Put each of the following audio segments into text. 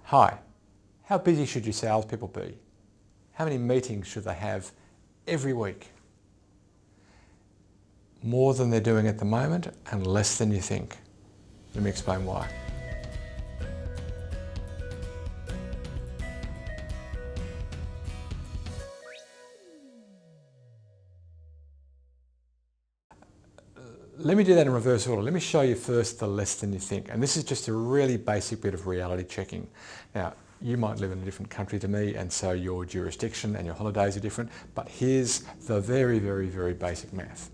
Hi, how busy should your salespeople be? How many meetings should they have every week? More than they're doing at the moment and less than you think. Let me explain why. Let me do that in reverse order. Let me show you first the less than you think. And this is just a really basic bit of reality checking. Now, you might live in a different country to me, and so your jurisdiction and your holidays are different, but here's the very, very, very basic math.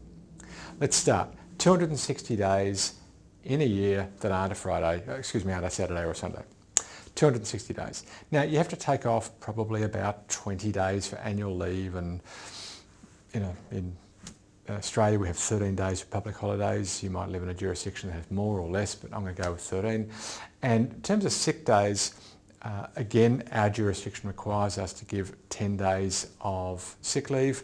Let's start. 260 days in a year that aren't a aren't a Saturday or a Sunday. 260 days. Now, you have to take off probably about 20 days for annual leave, and in Australia we have 13 days for public holidays. You might live in a jurisdiction that has more or less, but I'm going to go with 13. And in terms of sick days, again, our jurisdiction requires us to give 10 days of sick leave.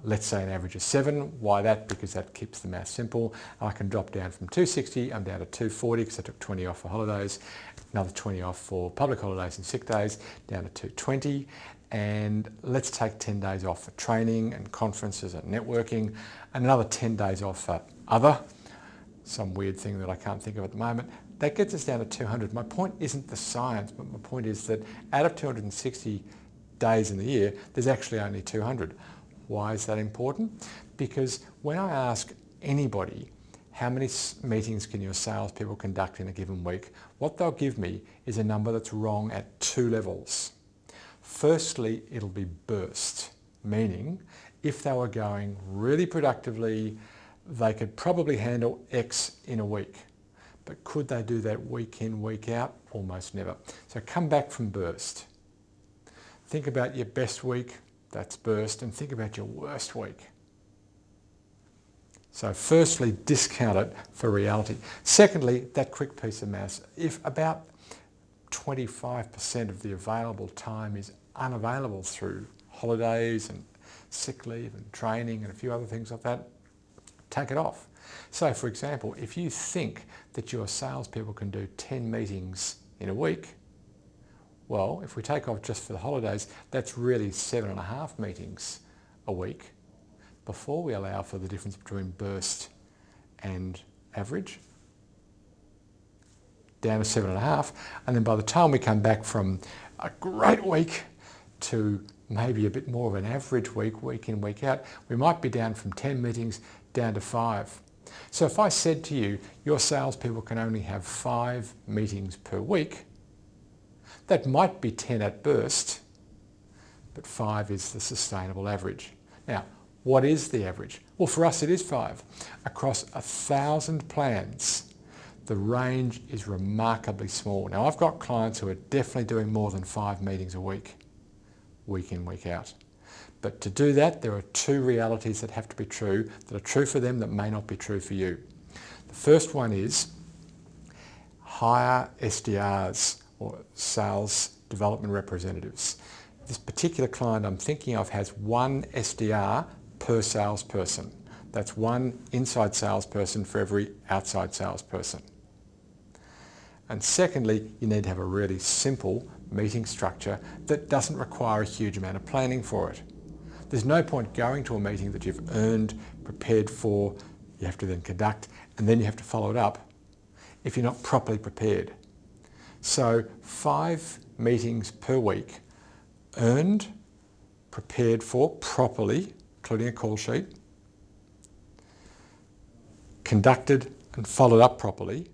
Let's say an average of 7. Why that? Because that keeps the math simple. I can drop down from 260, I'm down to 240 because I took 20 off for holidays, another 20 off for public holidays and sick days, down to 220. And let's take 10 days off for training and conferences and networking, and another 10 days off for other, some weird thing that I can't think of at the moment. That gets us down to 200. My point isn't the science, but my point is that out of 260 days in the year, there's actually only 200. Why is that important? Because when I ask anybody, how many meetings can your salespeople conduct in a given week, what they'll give me is a number that's wrong at 2 levels. Firstly, it'll be burst, meaning if they were going really productively, they could probably handle X in a week. But could they do that week in, week out? Almost never. So come back from burst. Think about your best week, that's burst, and think about your worst week. So firstly, discount it for reality. Secondly, that quick piece of maths. If about 25% of the available time is unavailable through holidays and sick leave and training and a few other things like that, take it off. So for example, if you think that your salespeople can do 10 meetings in a week, well, if we take off just for the holidays, that's really 7.5 meetings a week before we allow for the difference between burst and average, down to 7.5. And then by the time we come back from a great week to maybe a bit more of an average week, week in, week out, we might be down from 10 meetings down to 5. So if I said to you, your salespeople can only have 5 meetings per week, that might be 10 at burst, but 5 is the sustainable average. Now, what is the average? Well, for us it is 5. Across 1,000 plans, the range is remarkably small. Now, I've got clients who are definitely doing more than 5 meetings a week, week in, week out. But to do that, there are 2 realities that have to be true, that are true for them that may not be true for you. The first one is hire SDRs, or sales development representatives. This particular client I'm thinking of has 1 SDR per salesperson. That's 1 inside salesperson for every outside salesperson. And secondly, you need to have a really simple meeting structure that doesn't require a huge amount of planning for it. There's no point going to a meeting that you've earned, prepared for, you have to then conduct, and then you have to follow it up if you're not properly prepared. So 5 meetings per week, earned, prepared for properly, including a call sheet, conducted and followed up properly,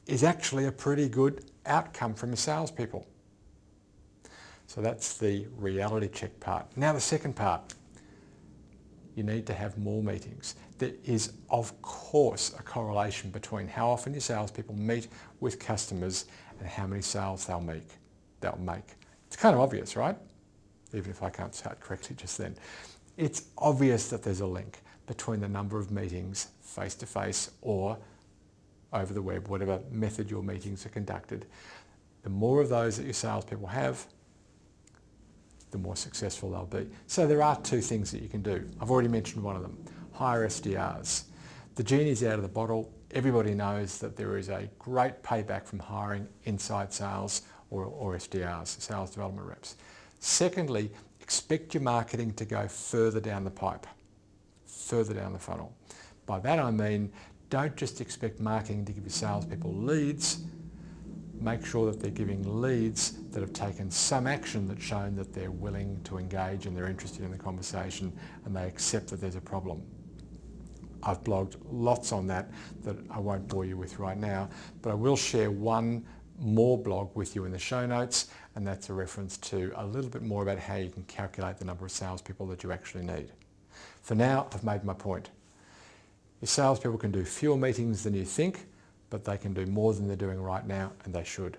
is actually a pretty good outcome from your salespeople. So that's the reality check part. Now the second part, you need to have more meetings. There is, of course, a correlation between how often your salespeople meet with customers and how many sales they'll make. It's kind of obvious, right? Even if I can't say it correctly just then. It's obvious that there's a link between the number of meetings face-to-face or over the web, whatever method your meetings are conducted. The more of those that your salespeople have, the more successful they'll be. So there are 2 things that you can do. I've already mentioned one of them, hire SDRs. The genie's out of the bottle. Everybody knows that there is a great payback from hiring inside sales or SDRs, sales development reps. Secondly, expect your marketing to go further down the pipe, further down the funnel. By that I mean, don't just expect marketing to give your salespeople leads. Make sure that they're giving leads that have taken some action that's shown that they're willing to engage and they're interested in the conversation and they accept that there's a problem. I've blogged lots on that I won't bore you with right now, but I will share one more blog with you in the show notes, and that's a reference to a little bit more about how you can calculate the number of salespeople that you actually need. For now, I've made my point. Your salespeople can do fewer meetings than you think, but they can do more than they're doing right now, and they should.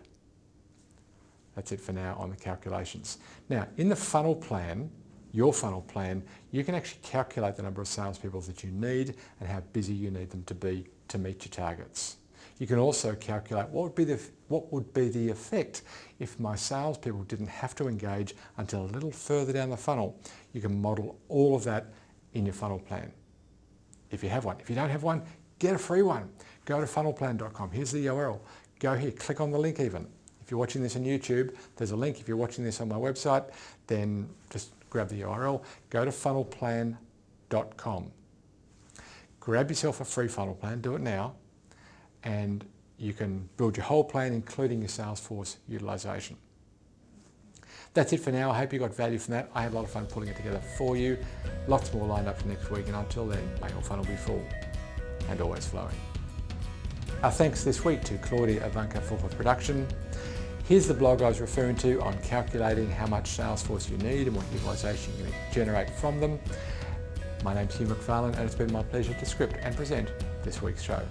That's it for now on the calculations. Now, in the funnel plan, your funnel plan, you can actually calculate the number of salespeople that you need and how busy you need them to be to meet your targets. You can also calculate what would be the effect if my salespeople didn't have to engage until a little further down the funnel. You can model all of that in your funnel plan, if you have one. If you don't have one, get a free one. Go to funnelplan.com. Here's the URL. Go here, click on the link even. If you're watching this on YouTube, there's a link. If you're watching this on my website, then just grab the URL. Go to funnelplan.com. Grab yourself a free funnel plan. Do it now. And you can build your whole plan, including your Salesforce utilization. That's it for now. I hope you got value from that. I had a lot of fun pulling it together for you. Lots more lined up for next week. And until then, may your funnel be full and always flowing. Our thanks this week to Claudia Ivanka for her production. Here's the blog I was referring to on calculating how much Salesforce you need and what utilization you can generate from them. My name's Hugh McFarlane, and it's been my pleasure to script and present this week's show.